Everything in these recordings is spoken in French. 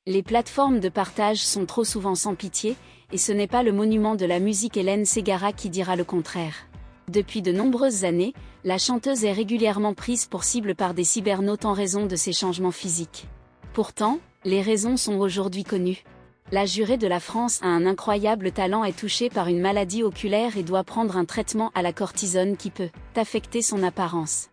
Les plateformes de partage sont trop souvent sans pitié, et ce n'est pas le monument de la musique Hélène Ségara qui dira le contraire. Depuis de nombreuses années, la chanteuse est régulièrement prise pour cible par des cybernautes en raison de ses changements physiques. Pourtant, les raisons sont aujourd'hui connues. La jurée de la France a un incroyable talent, est touchée par une maladie oculaire et doit prendre un traitement à la cortisone qui peut affecter son apparence.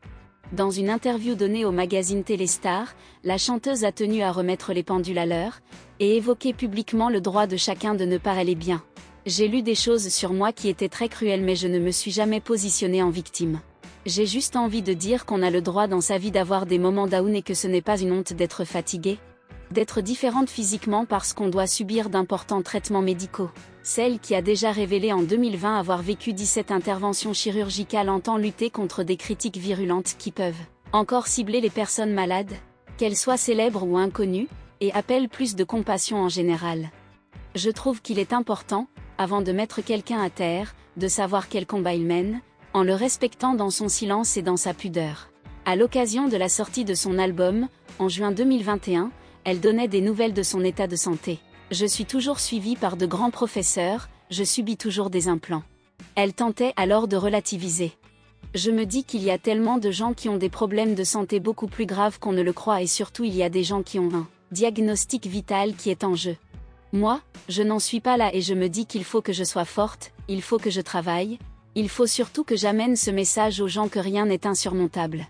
Dans une interview donnée au magazine Téléstar, la chanteuse a tenu à remettre les pendules à l'heure, et évoqué publiquement le droit de chacun de ne pas aller bien. J'ai lu des choses sur moi qui étaient très cruelles, mais je ne me suis jamais positionnée en victime. J'ai juste envie de dire qu'on a le droit dans sa vie d'avoir des moments down et que ce n'est pas une honte d'être fatiguée, d'être différente physiquement parce qu'on doit subir d'importants traitements médicaux. Celle qui a déjà révélé en 2020 avoir vécu 17 interventions chirurgicales entend lutter contre des critiques virulentes qui peuvent encore cibler les personnes malades, qu'elles soient célèbres ou inconnues, et appelle plus de compassion en général. Je trouve qu'il est important, avant de mettre quelqu'un à terre, de savoir quel combat il mène, en le respectant dans son silence et dans sa pudeur. À l'occasion de la sortie de son album, en juin 2021, elle donnait des nouvelles de son état de santé. Je suis toujours suivie par de grands professeurs, je subis toujours des implants. Elle tentait alors de relativiser. Je me dis qu'il y a tellement de gens qui ont des problèmes de santé beaucoup plus graves qu'on ne le croit, et surtout il y a des gens qui ont un diagnostic vital qui est en jeu. Moi, je n'en suis pas là et je me dis qu'il faut que je sois forte, il faut que je travaille, il faut surtout que j'amène ce message aux gens que rien n'est insurmontable.